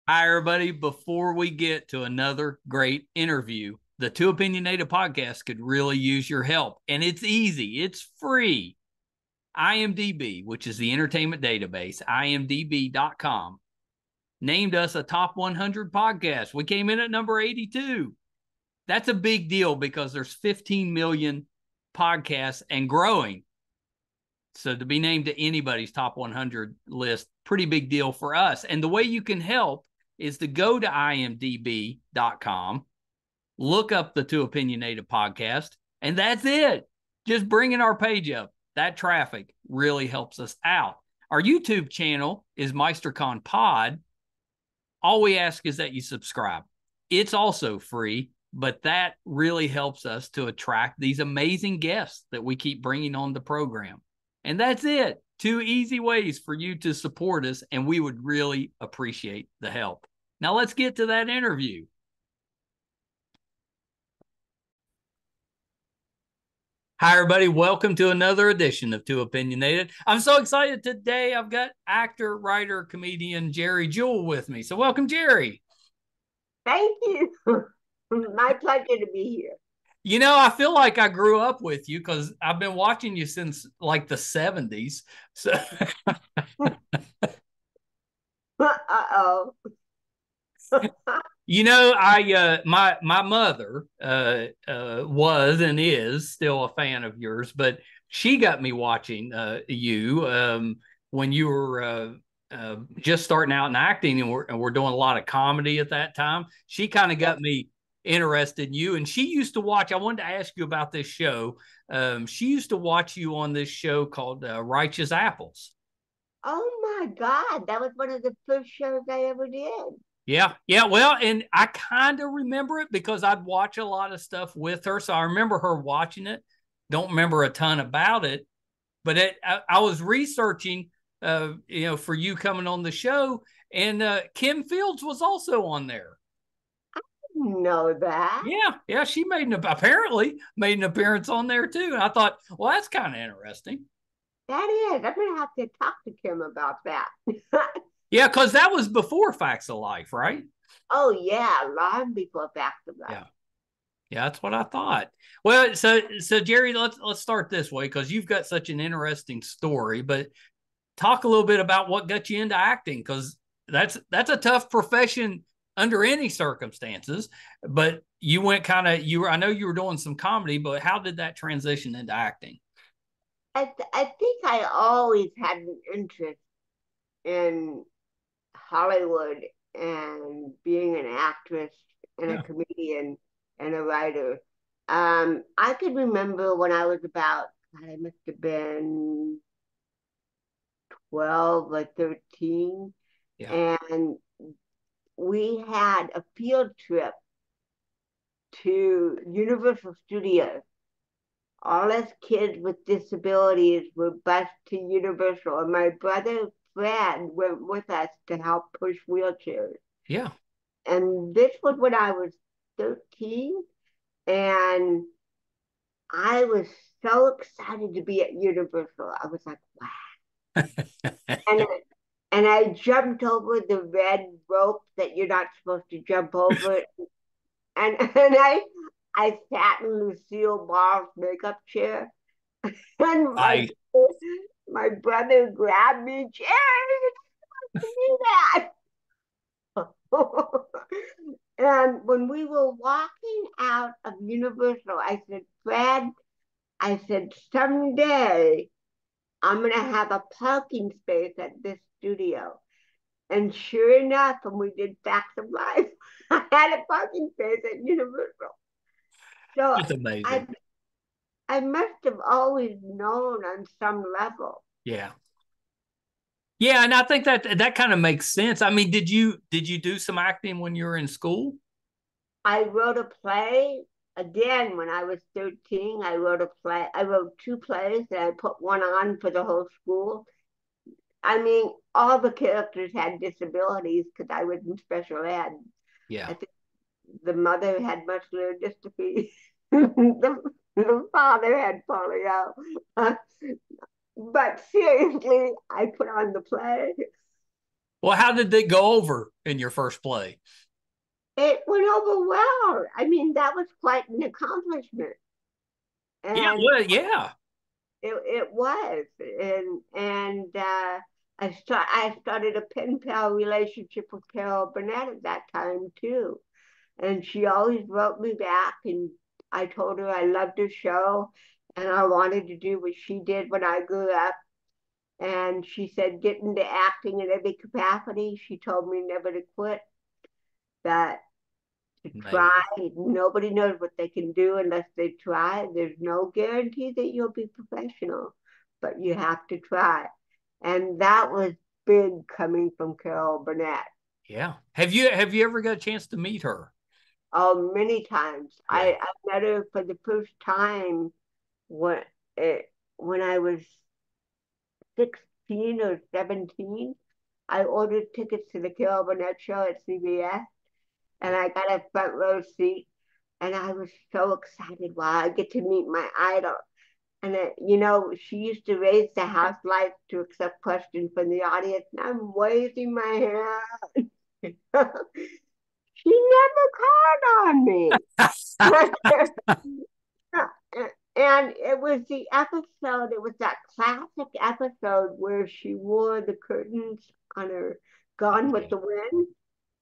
Hi, everybody. Before we get to another great interview, the Too Opinionated podcast could really use your help. And it's easy, it's free. IMDb, which is the entertainment database, imdb.com, named us a top 100 podcast. We came in at number 82. That's a big deal because there's 15 million podcasts and growing. So to be named to anybody's top 100 list, pretty big deal for us. And the way you can help is to go to imdb.com, look up the Too Opinionated podcast, and that's it. Just bringing our page up. That traffic really helps us out. Our YouTube channel is MeisterCon Pod. All we ask is that you subscribe. It's also free, but that really helps us to attract these amazing guests that we keep bringing on the program. And that's it. Two easy ways for you to support us, and we would really appreciate the help. Now let's get to that interview. Hi, everybody. Welcome to another edition of Too Opinionated. I'm so excited today. I've got actor, writer, comedian Geri Jewell with me. So welcome, Geri. Thank you. My pleasure to be here. You know, I feel like I grew up with you because I've been watching you since like the 70s. So Uh-oh. you know, my mother was and is still a fan of yours, but she got me watching you when you were just starting out in acting, and we're doing a lot of comedy at that time. She kind of got me interested in you, and she used to watch. I wanted to ask you about this show. She used to watch you on this show called Righteous Apples. Oh my God. That was one of the first shows I ever did. Yeah, yeah. Well, and I kind of remember it because I'd watch a lot of stuff with her, so I remember her watching it. Don't remember a ton about it, but I was researching, for you coming on the show, and Kim Fields was also on there. Know that. Yeah, yeah. She apparently made an appearance on there too. And I thought, well, that's kind of interesting. That is. I'm gonna have to talk to Kim about that. Yeah, because that was before Facts of Life, right? Oh yeah, long before Back to Life. Yeah. Yeah, that's what I thought. Well, so Geri, let's start this way because you've got such an interesting story. But talk a little bit about what got you into acting, because that's a tough profession under any circumstances. But you went kind of I know you were doing some comedy, but how did that transition into acting? I think I always had an interest in Hollywood and being an actress and a Yeah, comedian and a writer. I could remember when I was about, God, I must have been 12 or 13, yeah, and we had a field trip to Universal Studios. All us kids with disabilities were bused to Universal, and my brother Fred went with us to help push wheelchairs. yeah. And this was when I was 13, and I was so excited to be at Universal. I was like, wow. And and I jumped over the red rope that you're not supposed to jump over. And I sat in Lucille Ball's makeup chair. And I my brother grabbed me, Jerry, do that. And when we were walking out of Universal, I said, Fred, I said, someday I'm going to have a parking space at this studio. And sure enough, when we did Facts of Life, I had a parking space at Universal. So It's amazing. I I must have always known on some level. Yeah. Yeah, and I think that kind of makes sense. I mean, did you do some acting when you were in school? I wrote a play again when I was 13. I wrote a play. I wrote two plays and I put one on for the whole school. I mean, all the characters had disabilities because I was in special ed. Yeah. I think the mother had muscular dystrophy. The father had polio. But seriously, I put on the play. Well, how did they go over? in your first play. It went over well. I mean, that was quite an accomplishment. Yeah, And well, yeah. it was. I started a pen pal relationship with Carol Burnett at that time too. And she always wrote me back, and I told her I loved her show and I wanted to do what she did when I grew up. And she said, get into acting in every capacity. She told me never to quit, that to Amazing. try. Nobody knows what they can do unless they try. There's no guarantee that you'll be professional, but you have to try. And that was big coming from Carol Burnett. Yeah. Have you ever got a chance to meet her? Oh, many times. Yeah. I met her for the first time when when I was 16 or 17. I ordered tickets to the Carol Burnett show at CBS, and I got a front row seat, and I was so excited. Wow, I get to meet my idol. And she used to raise the house lights to accept questions from the audience, and I'm waving my hand. She never called on me. And it was the episode, it was that classic episode where she wore the curtains on her Gone with Yeah. the Wind.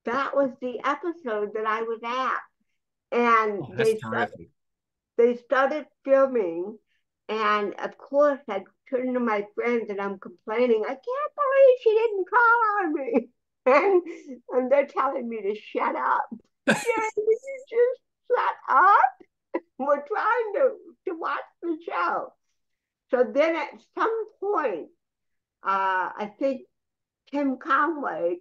That was the episode that I was at. And Oh, that's terrific. they started filming, and of course I turned to my friends and I'm complaining, I can't believe she didn't call on me. And they're telling me to shut up. Jerry, would you just shut up? We're trying to watch the show. So then at some point, I think Tim Conway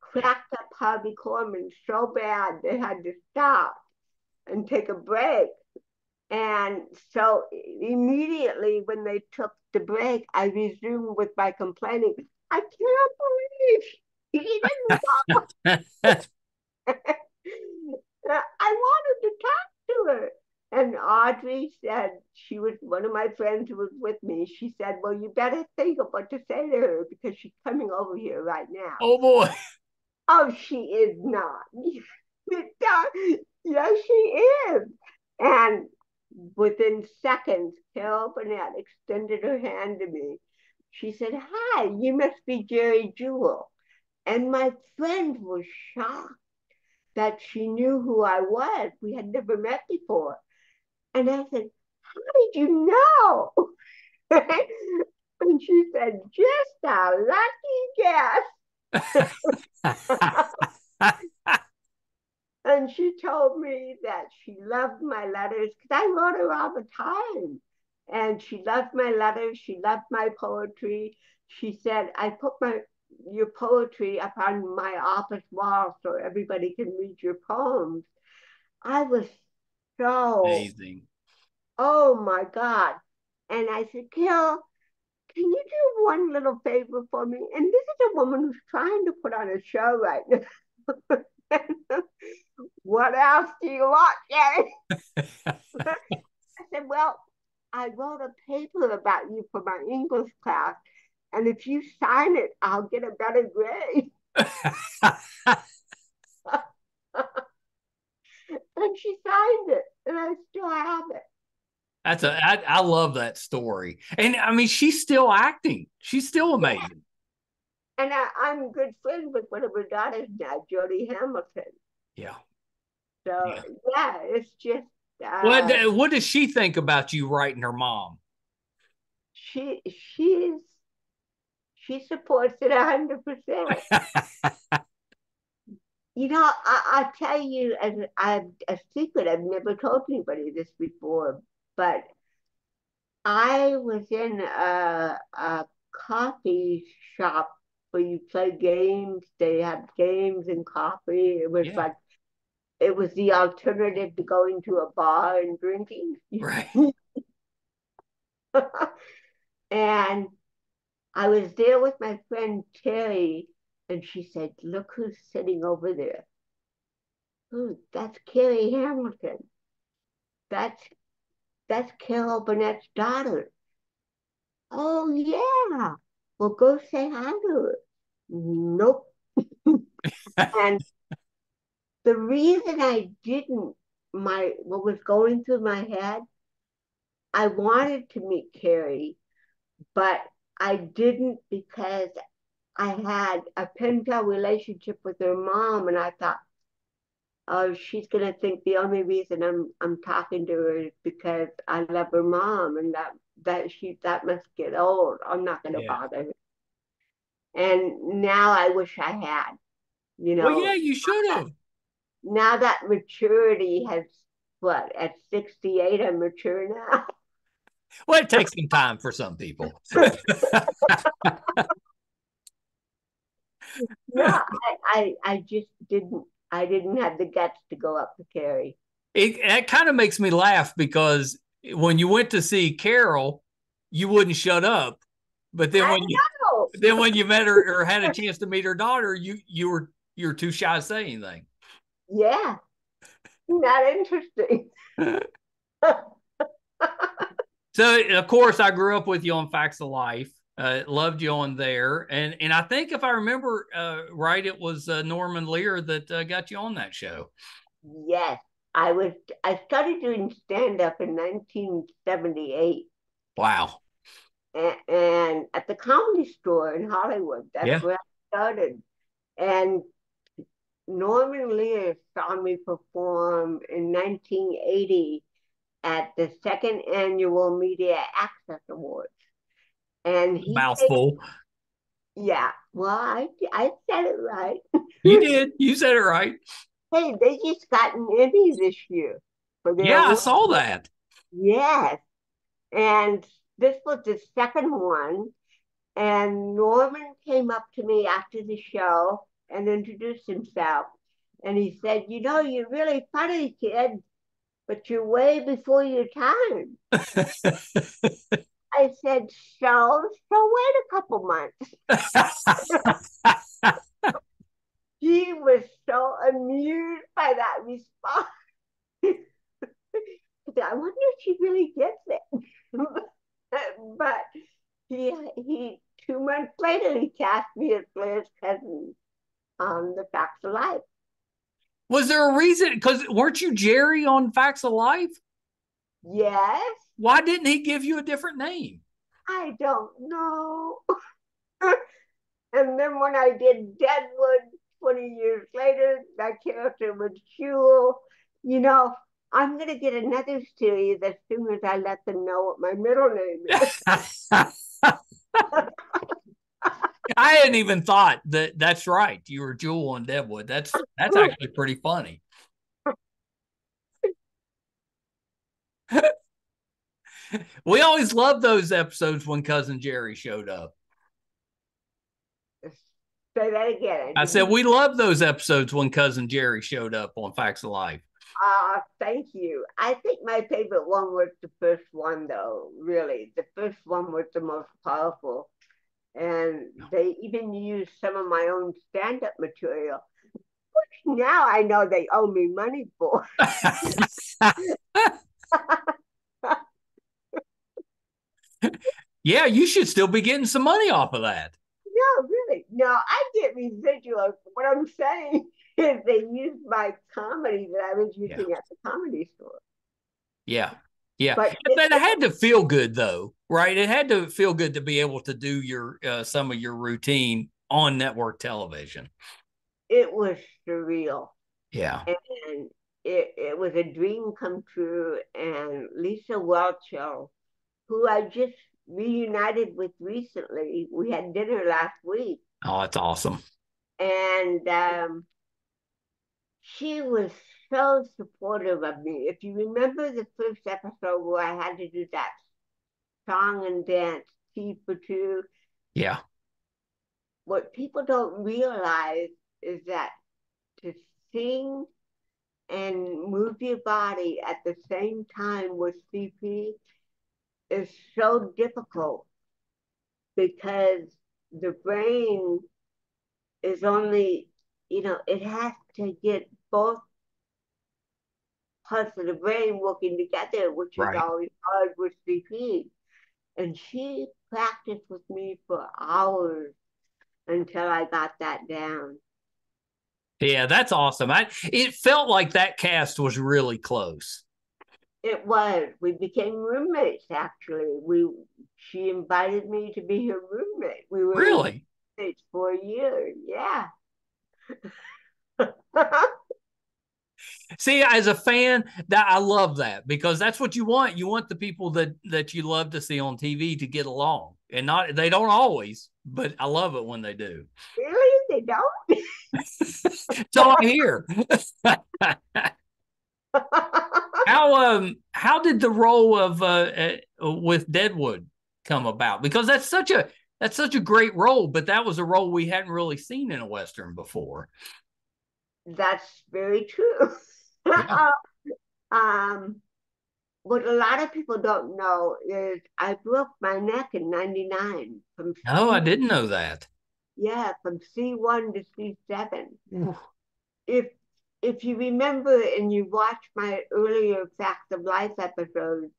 cracked up Harvey Korman so bad they had to stop and take a break. And so immediately when they took the break, I resumed with my complaining. I can't believe he didn't call. I wanted to talk to her. And Audrey said, she was one of my friends who was with me. She said, well, you better think of what to say to her because she's coming over here right now. Oh boy. Oh, she is not. Yes, she is. And within seconds, Carol Burnett extended her hand to me. She said, hi, you must be Geri Jewell. And my friend was shocked that she knew who I was. We had never met before. And I said, how did you know? And she said, just a lucky guess. And she told me that she loved my letters because I wrote her all the time. And she loved my letters. She loved my poetry. She said, I put your poetry up on my office wall so everybody can read your poems. I was so, Amazing. oh my God. And I said, Gil, can you do one little favor for me? And this is a woman who's trying to put on a show right now. What else do you want, Geri? I said, well, I wrote a paper about you for my English class, and if you sign it, I'll get a better grade. And she signed it, and I still have it. I love that story. And I mean, she's still acting. She's still Yeah. amazing. And I'm good friends with one of her daughters now, Jodie Hamilton. Yeah. So Yeah. yeah, it's just What does she think about you writing her mom? she she's she supports it 100%. I tell you as a secret. I've never told anybody this before, but I was in a coffee shop where you play games. They have games and coffee. Yeah. It was the alternative to going to a bar and drinking. Right. And I was there with my friend Terry, and she said, look who's sitting over there. Ooh, that's Carrie Hamilton. That's that's Carol Burnett's daughter. Oh yeah. Well, go say hi to her. Nope. And the reason I didn't, what was going through my head, I wanted to meet Carrie, but I didn't because I had a pen pal relationship with her mom, and I thought, oh, she's gonna think the only reason I'm talking to her is because I love her mom, and that must get old. I'm not gonna Yeah. bother her. And now I wish I had, you Well, know, yeah, you should have. now that maturity has what, at 68, I'm mature now. Well, it takes some time for some people. No, I just didn't have the guts to go up to Carrie. That kind of makes me laugh because when you went to see Carol, you wouldn't shut up. But then I know. when you met her or had a chance to meet her daughter, you're too shy to say anything. Yeah, not interesting. So of course I grew up with you on Facts of Life. Loved you on there, and I think if I remember right, it was Norman Lear that got you on that show. Yes, I started doing stand up in 1978, Wow. and at the Comedy Store in Hollywood. That's Yeah. where I started. And Norman Lear saw me perform in 1980 at the second annual Media Access Awards. And he takes, Mouthful. yeah, well, I said it right. You did. You said it right. Hey, they just got an Emmy this year for their Yeah, I award. saw that. Yes. And this was the second one. And Norman came up to me after the show and introduced himself. And he said, you know, you're really funny, kid, but you're way before your time. I said, so wait a couple months. He was so amused by that response. I wonder if she really gets it. But he 2 months later he cast me as Blair's cousin on The Facts of Life. Was there a reason? Because weren't you Geri on Facts of Life? Yes, Why didn't he give you a different name? I don't know. And then when I did Deadwood 20 years later, that character was Jewell. You know, I'm going to get another series as soon as I let them know what my middle name is. I hadn't even thought that. That's right. You were Jewel on Deadwood. That's actually pretty funny. We always loved those episodes when Cousin Geri showed up. Say that again. I said we loved those episodes when Cousin Geri showed up on Facts of Life. Thank you. I think my favorite one was the first one, though. Really, the first one was the most powerful, and they even used some of my own stand-up material, which now I know they owe me money for. Yeah, you should still be getting some money off of that. No, really. No, I get residuals. What I'm saying is they used my comedy that I was Yeah. using at the Comedy Store. Yeah. Yeah. But But it had to feel good though, right? It had to feel good to be able to do your some of your routine on network television. it was surreal. Yeah. And it was a dream come true. And Lisa Welchel, who I just reunited with recently, we had dinner last week. Oh, that's awesome. And she was so supportive of me. If you remember the first episode where I had to do that song and dance, Tea for Two, Yeah. what people don't realize is that to sing and move your body at the same time with CP is so difficult because the brain is only, it has to get both parts of the brain working together, which is Right. always hard with CP. And she practiced with me for hours until I got that down. Yeah, that's awesome. It felt like that cast was really close. It was. We became roommates, actually. She invited me to be her roommate. We were Really? roommates for a year. Yeah. See, as a fan, that I love that because that's what you want. You want the people that you love to see on TV to get along, and not they don't always, but I love it when they do. Really? They don't? That's all I hear. How did the role of with Deadwood come about? Because that's such a great role, but that was a role we hadn't really seen in a Western before. That's very true. Yeah. um, what a lot of people don't know is I broke my neck in '99 from No, I didn't know that. yeah, from C1 to C7. Ooh. If if you remember and you watch my earlier Facts of Life episodes,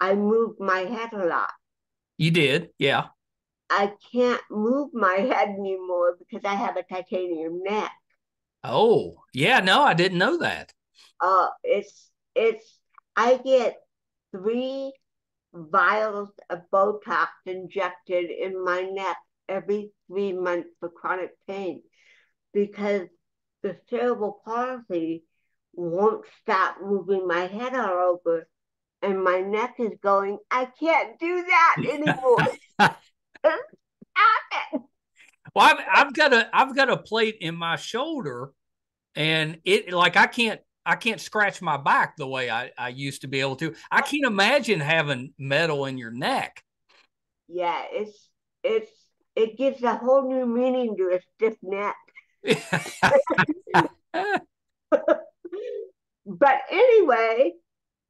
I moved my head a lot. You did, yeah. I can't move my head anymore because I have a titanium neck. Oh, yeah. No, I didn't know that. It's I get 3 vials of Botox injected in my neck every 3 months for chronic pain because the cerebral palsy won't stop moving my head all over, and my neck is going, I can't do that anymore. Stop it. Well, I've got a plate in my shoulder, and it like I can't scratch my back the way I used to be able to. I can't imagine having metal in your neck. Yeah, it's it gives a whole new meaning to a stiff neck. But anyway,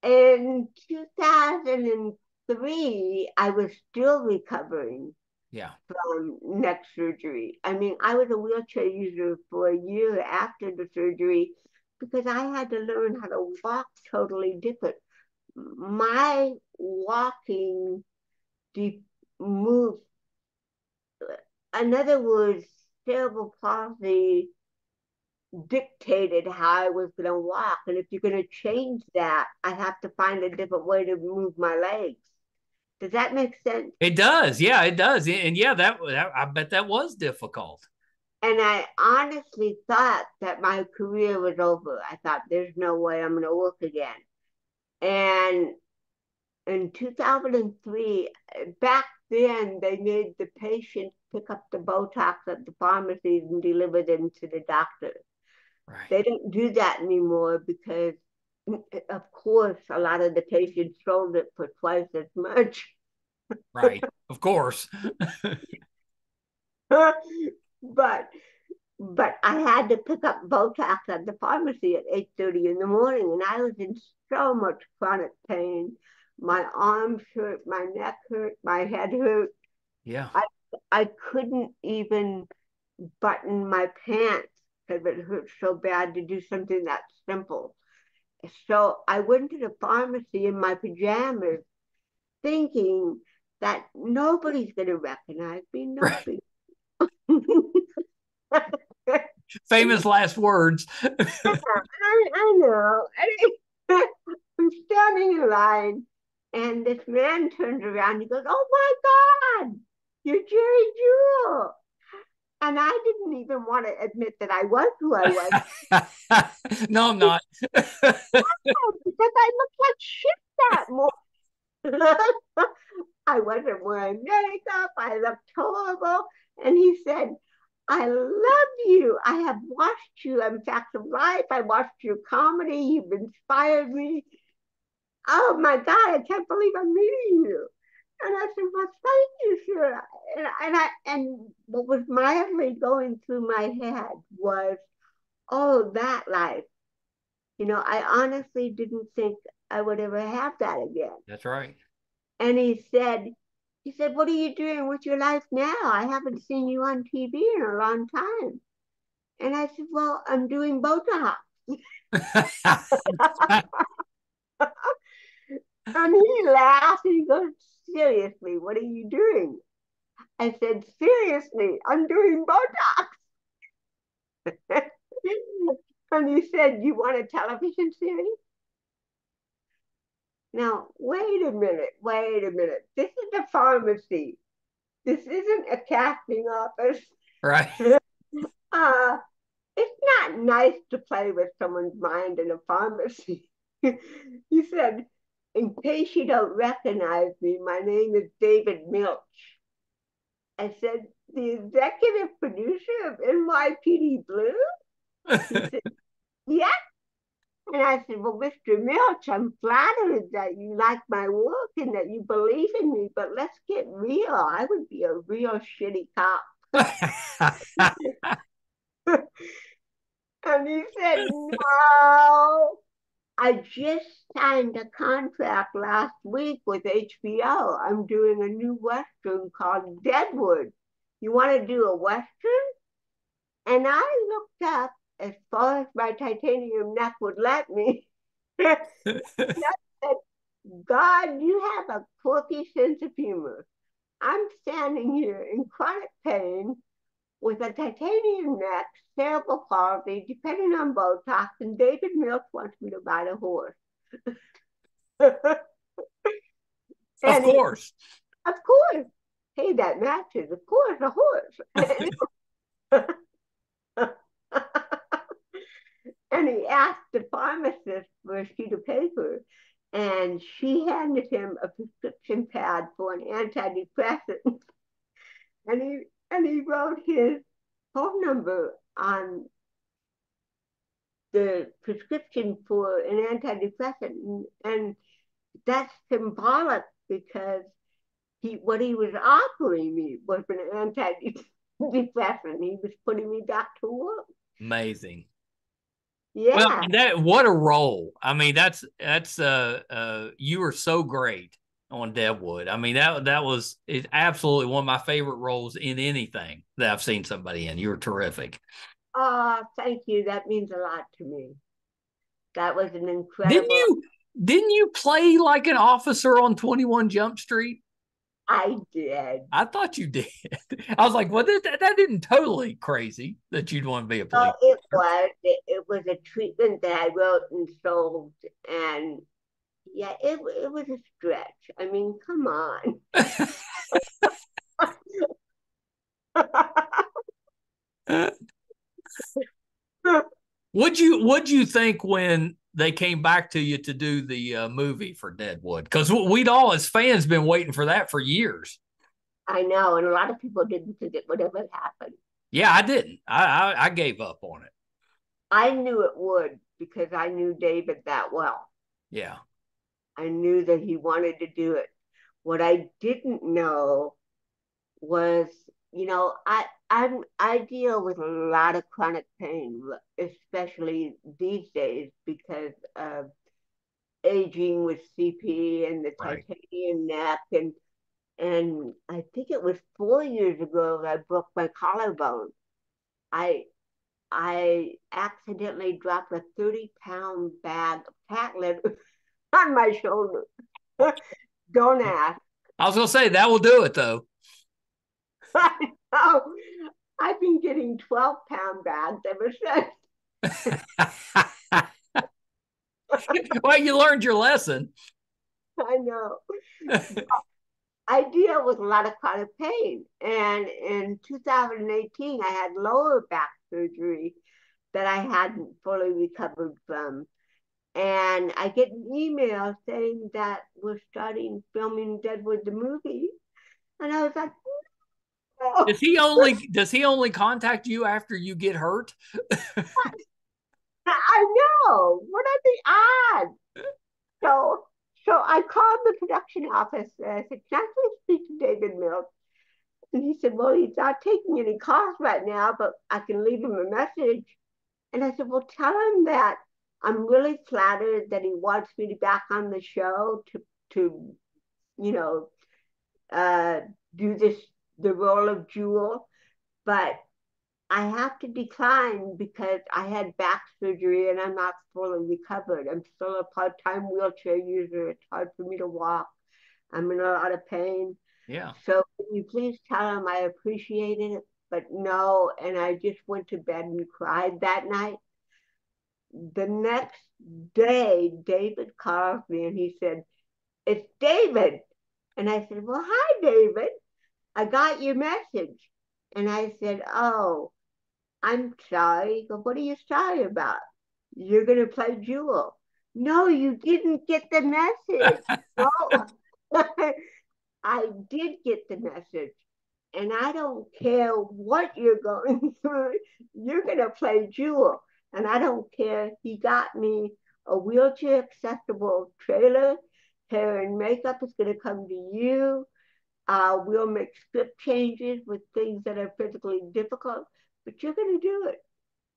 in 2003, I was still recovering Yeah, from neck surgery. I mean, I was a wheelchair user for a year after the surgery because I had to learn how to walk totally different. My walking de- moved, in other words, cerebral palsy dictated how I was going to walk. And if you're going to change that, I have to find a different way to move my legs. Does that make sense? it does. Yeah, it does. And yeah, that I bet that was difficult. And I honestly thought that my career was over. I thought there's no way I'm going to work again. And in 2003, back then, they made the patient pick up the Botox at the pharmacies and deliver them to the doctor. Right. They don't do that anymore because, of course, a lot of the patients sold it for twice as much. Right. Of course. but but I had to pick up Botox at the pharmacy at 8:30 in the morning, and I was in so much chronic pain. My arms hurt, my neck hurt, my head hurt. Yeah. I I couldn't even button my pants because it hurt so bad to do something that simple. So I went to the pharmacy in my pajamas thinking that nobody's going to recognize me. Right. Nobody. Famous last words. I know. I'm standing in line, and this man turns around. He goes, "Oh my God, you're Geri Jewell." And I didn't even want to admit that I was who I was No, I'm not. because I looked like shit that morning. I wasn't wearing makeup. I looked horrible. And he said, I love you. I have watched you on Facts of Life. I watched your comedy. You've inspired me. Oh my God, I can't believe I'm meeting you. And I said, well, thank you, sir. And what was mildly going through my head was, oh, that life. I honestly didn't think I would ever have that again. That's right. And he said, what are you doing with your life now? I haven't seen you on TV in a long time. And I said, well, I'm doing Botox. And he laughed and he goes, seriously, what are you doing? I said, seriously, I'm doing Botox. And he said, "You want a television series?" Now, wait a minute, wait a minute. This is a pharmacy. This isn't a casting office. Right. Uh, it's not nice to play with someone's mind in a pharmacy. He said, "In case you don't recognize me, my name is David Milch." I said, "The executive producer of NYPD Blue?" He said, "Yeah." And I said, "Well, Mr. Milch, I'm flattered that you like my work and that you believe in me, but let's get real. I would be a real shitty cop." And he said, "No, I just signed a contract last week with HBO. I'm doing a new Western called Deadwood. You want to do a Western?" And I looked up as far as my titanium neck would let me. And I said, "God, you have a quirky sense of humor. I'm standing here in chronic pain with a titanium neck, cerebral palsy, depending on Botox, and David Milch wants me to ride a horse." Of And he, course. of course, hey, that matches. Of course, a horse. And he asked the pharmacist for a sheet of paper, and she handed him a prescription pad for an antidepressant, and he wrote his phone number on the prescription for an antidepressant, and that's symbolic because what he was offering me was an antidepressant. He was putting me back to work. Amazing. Well, Yeah. that what a role. I mean, that's you were so great on Deadwood. I mean, that was it's absolutely one of my favorite roles in anything that I've seen somebody in. You were terrific. Thank you. That means a lot to me. That was an Didn't incredible. you didn't you play like an officer on 21 Jump Street? I did. I thought you did. I was like, well, that isn't totally crazy that you'd want to be a Oh, police it officer. was. It was a treatment that I wrote and sold, and yeah, it was a stretch. I mean, come on. What'd you think when they came back to you to do the movie for Deadwood? Because we'd all, as fans, been waiting for that for years. I know, and a lot of people didn't think it would ever happen. Yeah, I didn't. I gave up on it. I knew it would because I knew David that well. Yeah, I knew that he wanted to do it. What I didn't know was, I deal with a lot of chronic pain, especially these days because of aging with CP and the right. titanium neck, and I think it was 4 years ago that I broke my collarbone. I I accidentally dropped a 30-pound bag of cat litter on my shoulder. Don't ask. I was gonna say that will do it though. I know. I've been getting 12-pound bags ever since. Well, you learned your lesson. I know. I deal with a lot of chronic pain. And in 2018, I had lower back surgery that I hadn't fully recovered from. And I get an email saying that we're starting filming Deadwood the movie. And I was like, no. Does he only contact you after you get hurt? I know. Would I be odd? So so I called the production office and I said, "Can I please speak to David Mills?" And he said, "Well, he's not taking any calls right now, but I can leave him a message." And I said, "Well, tell him that I'm really flattered that he wants me to back on the show to you know uh, do the role of Jewel, but I have to decline because I had back surgery and I'm not fully recovered. I'm still a part-time wheelchair user. It's hard for me to walk. I'm in a lot of pain. Yeah. So can you please tell him I appreciated it, but no." And I just went to bed and cried that night. the next day, David called me and he said, "It's David." And I said, "Well, hi, David. I got your message." And I said, "Oh, I'm sorry." He goes, "What are you sorry about? You're going to play Jewel." "No, you didn't get the message." "No, I did get the message. And I don't care what you're going through. You're going to play Jewel." And I don't care. He got me a wheelchair accessible trailer. Hair and makeup is going to come to you. We'll make script changes with things that are physically difficult, but you're going to do it.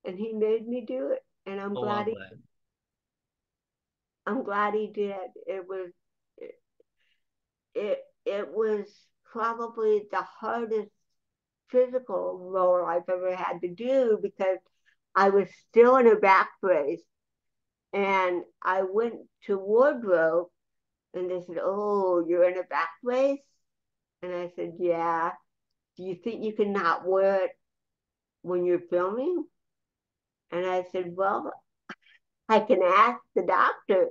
And he made me do it. And I love that. I'm glad he did. It was probably the hardest physical role I've ever had to do because I was still in a back brace, and I went to wardrobe and they said, "Oh, you're in a back brace?" And I said, "Yeah." "Do you think you can not wear it when you're filming?" And I said, "Well, I can ask the doctor."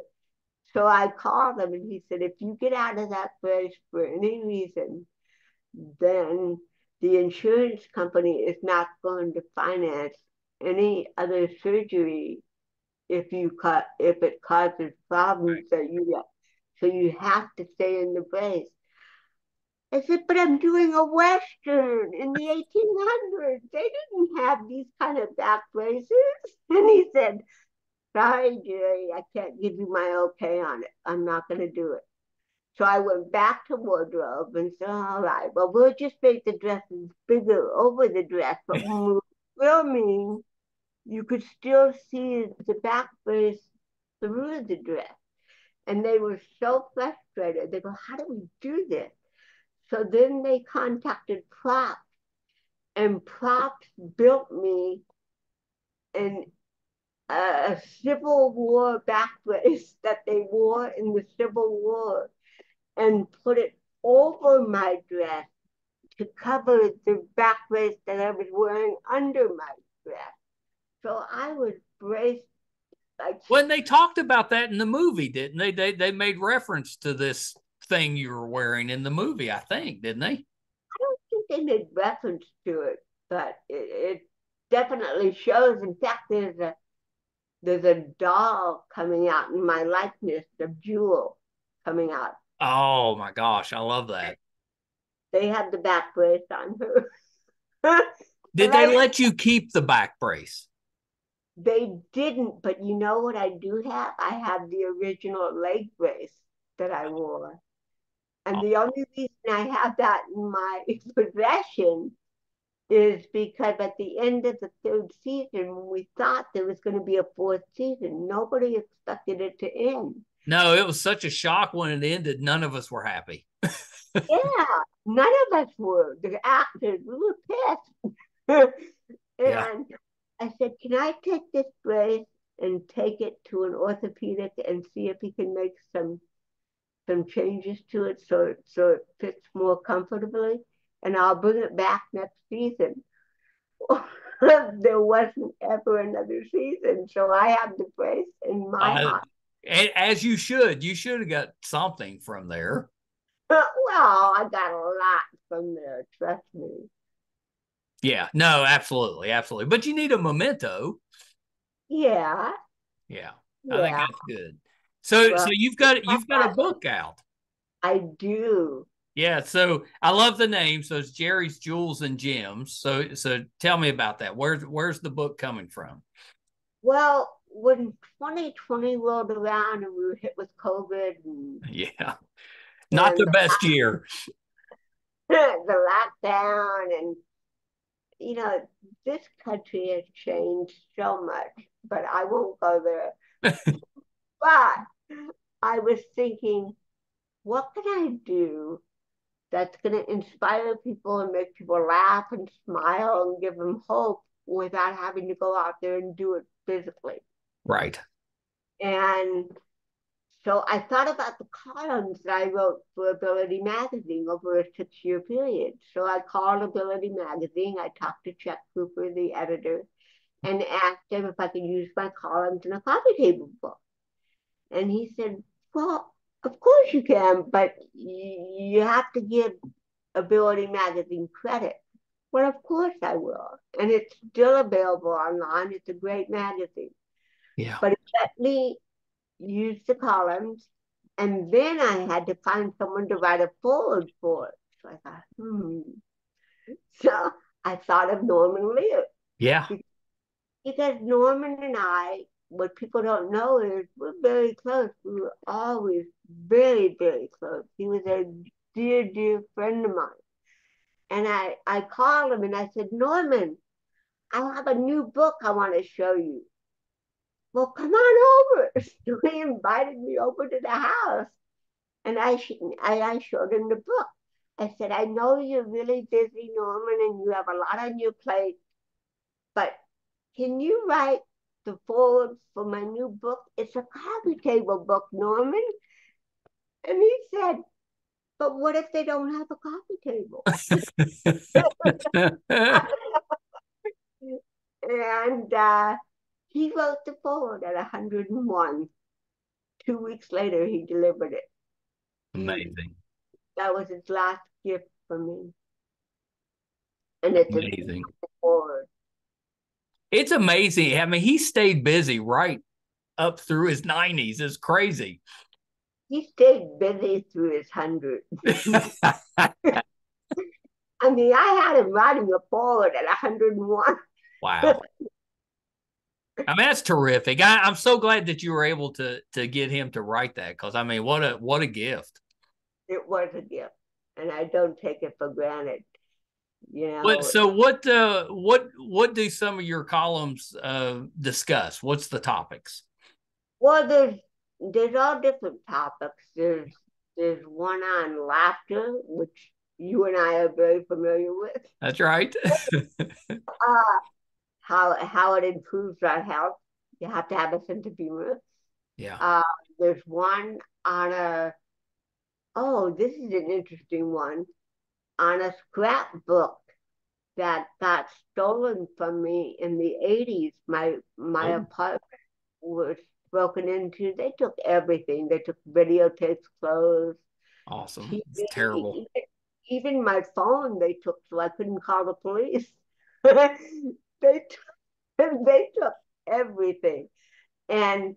So I called him and he said, "If you get out of that brace for any reason, then the insurance company is not going to finance any other surgery if it causes problems that you get. So you have to stay in the brace." I said, "But I'm doing a Western in the 1800s. They didn't have these kind of back braces." And he said, "Sorry, Jerry, I can't give you my okay on it. I'm not going to do it." So I went back to wardrobe and said, "All right, well, we'll just make the dresses bigger over the dress, but when we were filming, you could still see the back brace through the dress." And they were so frustrated. They go, "How do we do this?" So then they contacted props, and props built me an a Civil War back brace that they wore in the Civil War and put it over my dress to cover the back brace that I was wearing under my dress. So I was braced like, When they talked about that in the movie, didn't they? They made reference to this thing you were wearing in the movie, I think, didn't they? I don't think they made reference to it, but it definitely shows. In fact, there's a doll coming out in my likeness of Jewel coming out. Oh my gosh, I love that. They had the back brace on her. Did they let you keep the back brace? They didn't, but you know what I do have? I have the original leg brace that I wore. And the only reason I have that in my possession is because at the end of the third season, when we thought there was going to be a fourth season, nobody expected it to end. No, it was such a shock when it ended. None of us were happy. Yeah, none of us were. The actors, we were pissed. Yeah. And I said, "Can I take this brace and take it to an orthopedic and see if he can make some changes to it so it fits more comfortably, and I'll bring it back next season." There wasn't ever another season, so I have the brace in my Uh, heart. as you should. You should have got something from there. Well, I got a lot from there, trust me. Yeah. No, absolutely. Absolutely. But you need a memento. Yeah, Yeah. I think yeah. that's good. So Well, you've got a book out. I do. Yeah, so I love the name. So it's Geri's Jewels and Gems. So tell me about that. Where's the book coming from? Well, when 2020 rolled around and we were hit with COVID Yeah, not and the best year. the lockdown, and you know, this country has changed so much, but I won't go there. But I was thinking, what can I do that's going to inspire people and make people laugh and smile and give them hope without having to go out there and do it physically? Right. And so I thought about the columns that I wrote for Ability Magazine over a 6-year period. So I called Ability Magazine. I talked to Chuck Cooper, the editor, and asked him if I could use my columns in a coffee table book. And he said, well, of course you can, but you have to give Ability Magazine credit. Well, of course I will. And it's still available online. It's a great magazine. Yeah. But it let me use the columns. And then I had to find someone to write a foreword for it. So I thought, So I thought of Norman Lear. Yeah. Because Norman and I, what people don't know is we're very close. We were always very, very close. He was a dear, dear friend of mine. And I called him and I said, Norman, I have a new book I want to show you. Well, come on over. So he invited me over to the house and I showed him the book. I said, I know you're really busy, Norman, and you have a lot on your plate, but can you write the foreword for my new book? It's a coffee table book, Norman. And he said, but what if they don't have a coffee table? And he wrote the foreword at 101. 2 weeks later, he delivered it. Amazing. That was his last gift for me. And it's Amazing. a foreword. It's amazing. I mean, he stayed busy right up through his 90s. It's crazy. He stayed busy through his 100s. I mean, I had him writing a foreword at 101. Wow. I mean, that's terrific. I'm so glad that you were able to get him to write that, because I mean, what a gift. It was a gift, and I don't take it for granted. You But know, so what do some of your columns discuss? What's the topics? well, there's all different topics. There's one on laughter, which you and I are very familiar with. That's right. Uh, how it improves our health. You have to have a sense of humor. Yeah. There's one on this is an interesting one, on a scrapbook that got stolen from me in the 80s. My Oh, apartment was broken into. They took everything. They took videotapes, clothes, awesome. It's terrible. TV, even my phone they took, so I couldn't call the police. they they took everything. And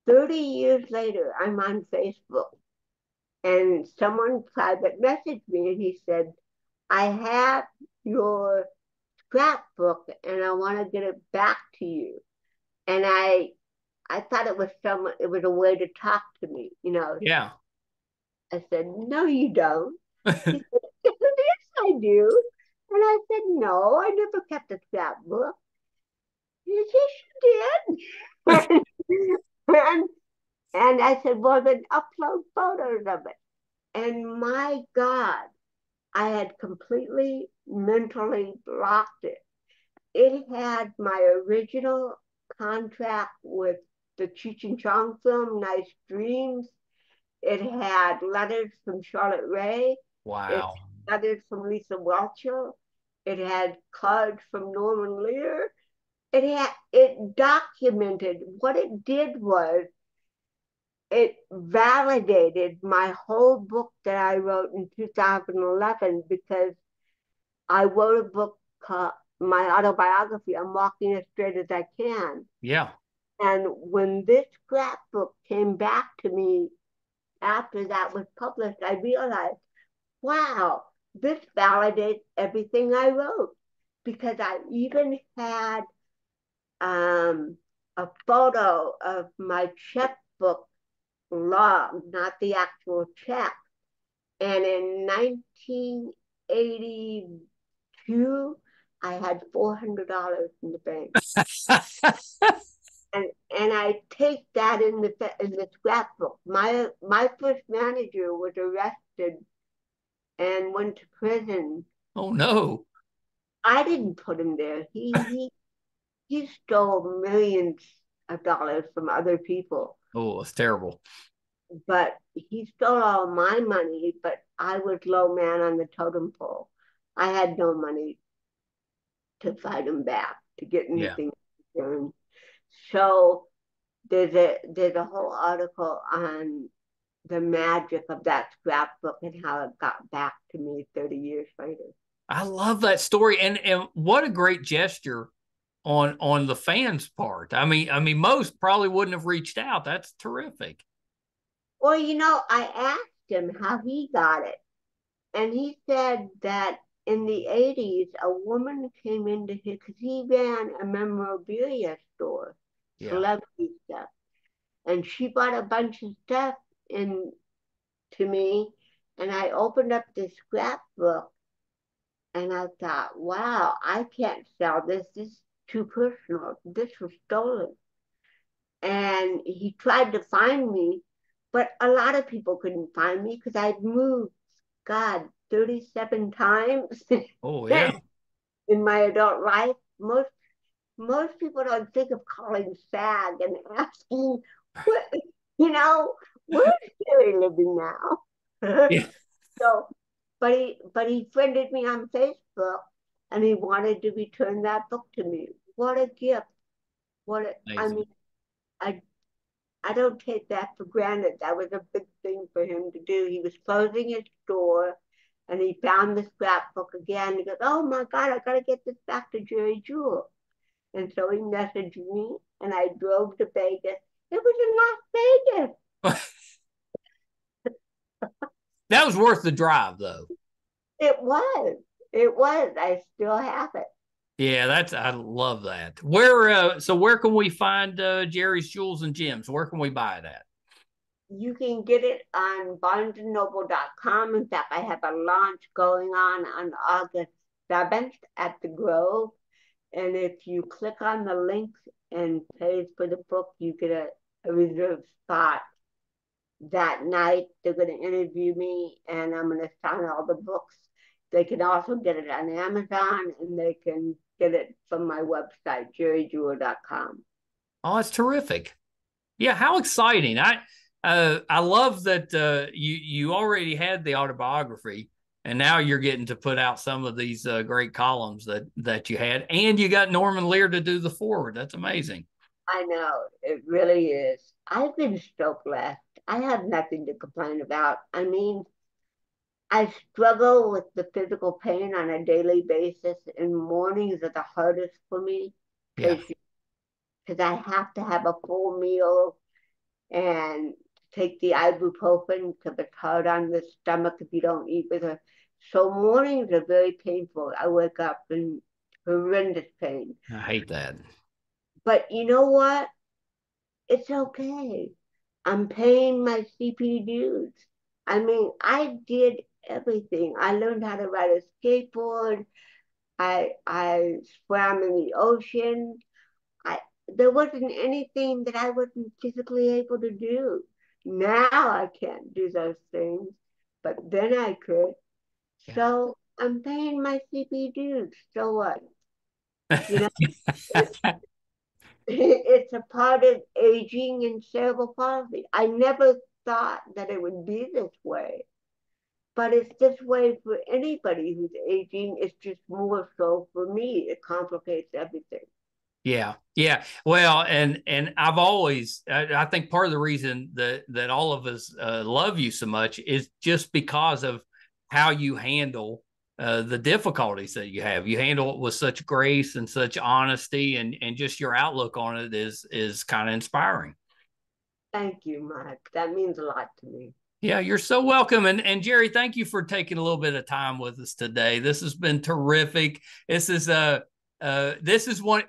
30 years later, I'm on Facebook, and someone private messaged me, and he said, I have your scrapbook and I want to get it back to you. And I thought it was a way to talk to me, you know. Yeah. I said, no, you don't. He said, yes, I do. And I said, no, I never kept a scrapbook. He said, yes, you did. and, and I said, well, then upload photos of it. And my God, I had completely mentally blocked it. It had my original contract with the Cheech and Chong film, Nice Dreams. It had letters from Charlotte Rae. It Wow. had letters from Lisa Whelchel. It had cards from Norman Lear. It documented what it did was it validated my whole book that I wrote in 2011 because I wrote a book called my autobiography, I'm Walking as Straight as I Can. Yeah. And when this scrapbook came back to me after that was published, I realized, wow, this validates everything I wrote because I even had a photo of my checkbook log, not the actual check. And in 1982, I had $400 in the bank. And I take that in the scrapbook. My first manager was arrested and went to prison. Oh no. I didn't put him there. He stole millions of dollars from other people, Oh, it's terrible. but he stole all my money. But I was low man on the totem pole. I had no money to fight him back to get Yeah. anything. So there's a whole article on the magic of that scrapbook and how it got back to me 30 years later. I love that story, and what a great gesture on the fans' part. I mean, most probably wouldn't have reached out. That's terrific. Well, I asked him how he got it, and he said that in the 80s, a woman came into his, because he ran a memorabilia store, Yeah. celebrity stuff, and she bought a bunch of stuff in to me, and I opened up this scrapbook, and I thought, wow, I can't sell this. This is too personal. This was stolen. And he tried to find me, but a lot of people couldn't find me because I'd moved, God, 37 times Oh yeah. in my adult life. Most people don't think of calling SAG and asking, what, you know, where's Geri living now? Yeah. So, but he friended me on Facebook, and he wanted to return that book to me. What a gift! I Amazing. mean, I I don't take that for granted. That was a big thing for him to do. He was closing his store, and he found the scrapbook again. He goes, "Oh my God, I gotta get this back to Geri Jewell." And so he messaged me, and I drove to Vegas. It was in Las Vegas. That was worth the drive, though. It was. It was. I still have it. Yeah, I love that. Where can we find Geri's Jewels and Gems? Where can we buy it at? You can get it on barnesandnoble.com. In fact, I have a launch going on August 7th at the Grove. And if you click on the link and pay for the book, you get a reserved spot that night. They're going to interview me, and I'm going to sign all the books. They can also get it on Amazon, and they can get it from my website, gerijewell.com. Oh, it's terrific. Yeah, how exciting. I love that you already had the autobiography, and now you're getting to put out some of these great columns that you had, and you got Norman Lear to do the forward. That's amazing. I know, it really is. I've been so blessed. I have nothing to complain about. I mean, I struggle with the physical pain on a daily basis, and mornings are the hardest for me Yeah. because I have to have a full meal and take the ibuprofen because it's hard on the stomach if you don't eat with her. So mornings are very painful. I wake up in horrendous pain. I hate that. But you know what? It's okay. I'm paying my CP dues. I mean, I did everything. I learned how to ride a skateboard. I swam in the ocean. I There wasn't anything that I wasn't physically able to do. Now I can't do those things, but then I could. Yeah. So I'm paying my CP dues. So what? You know, it's, it's a part of aging and cerebral palsy. I never thought that it would be this way, but it's this way for anybody who's aging. It's just more so for me. It complicates everything. Yeah, yeah. Well, and I think part of the reason that all of us love you so much is just because of how you handle the difficulties that you have. You handle it with such grace and such honesty, and just your outlook on it is kind of inspiring. Thank you, Mike. That means a lot to me. Yeah, you're so welcome. And Geri, thank you for taking a little bit of time with us today. This has been terrific. This is one,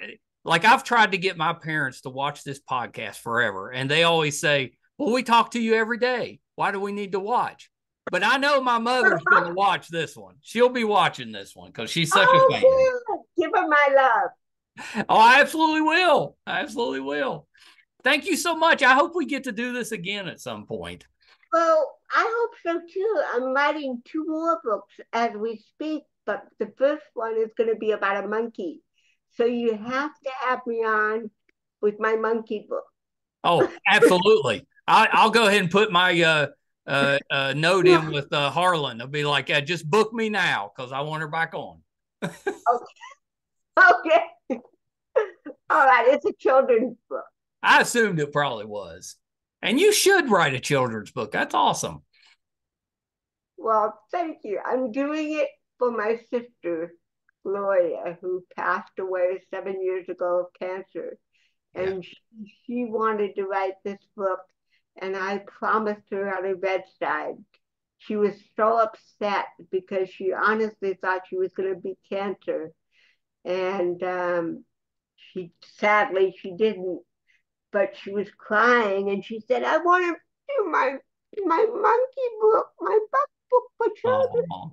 like, I've tried to get my parents to watch this podcast forever, and they always say, "Well, we talk to you every day. Why do we need to watch?" But I know my mother's going to watch this one. She'll be watching this one because she's such a Oh, fan. good. Give her my love. Oh, I absolutely will. I absolutely will. Thank you so much. I hope we get to do this again at some point. Well, I hope so too. I'm writing two more books as we speak, but the first one is going to be about a monkey. So you have to have me on with my monkey book. Oh, absolutely. I'll go ahead and put my note in with Harlan. I'll be like, just book me now because I want her back on. Okay. Okay. All right. It's a children's book. I assumed it probably was. And you should write a children's book. That's awesome. Well, thank you. I'm doing it for my sister, Gloria, who passed away 7 years ago of cancer. Yeah. And she wanted to write this book, and I promised her at her bedside. She was so upset because she honestly thought she was going to be cancer, and she sadly she didn't. But she was crying, and she said, "I want to do my monkey book, my buck book for children." Oh,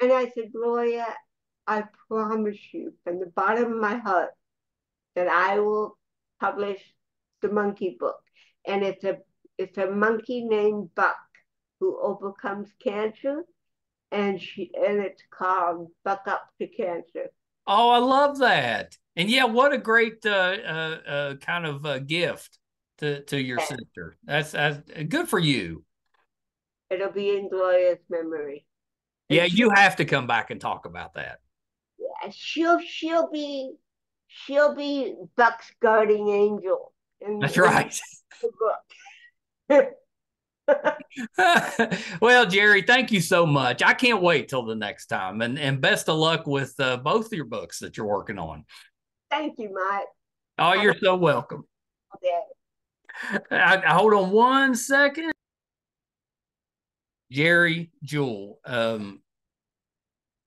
And I said, Gloria, I promise you from the bottom of my heart that I will publish the monkey book. And it's a monkey named Buck who overcomes cancer, and it's called Buck Up to Cancer. oh, I love that. And yeah, what a great kind of gift to your Yeah, sister. That's good for you. it'll be in Gloria's memory. And Yeah, you have to come back and talk about that. she'll be Buck's guardian angel That's in right. the book. Well, Geri, thank you so much. I can't wait till the next time. And best of luck with both your books that you're working on. Thank you, Mike. Oh, Have a you're so welcome. good day. Hold on one second. Geri Jewell.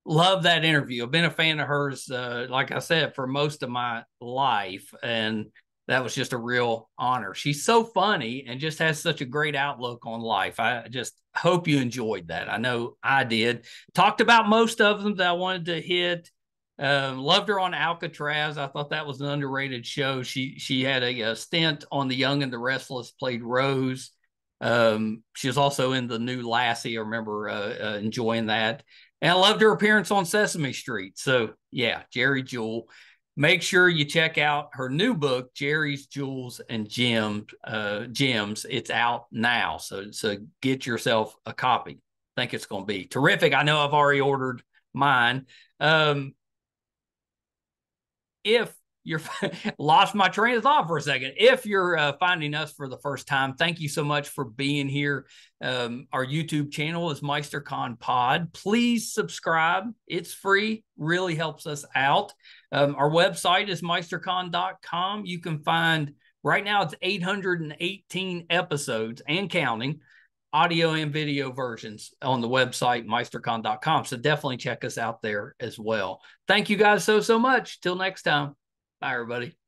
Love that interview. I've been a fan of hers, like I said, for most of my life. And that was just a real honor. She's so funny and just has such a great outlook on life. I just hope you enjoyed that. I know I did. Talked about most of them that I wanted to hit. Loved her on Alcatraz. I thought that was an underrated show. She had a stint on The Young and the Restless, played Rose. She was also in the new Lassie. I remember enjoying that. And I loved her appearance on Sesame Street. So yeah, Geri Jewell. Make sure you check out her new book, Geri's Jewels and Gems. It's out now. So get yourself a copy. I think it's going to be terrific. I know I've already ordered mine. If you're lost my train of thought for a second. If you're finding us for the first time, thank you so much for being here. Our YouTube channel is MeisterCon Pod. Please subscribe. It's free, really helps us out. Our website is meistercon.com. You can find, right now it's 818 episodes and counting, audio and video versions on the website, meistercon.com. So definitely check us out there as well. Thank you guys so much. Till next time. Bye, everybody.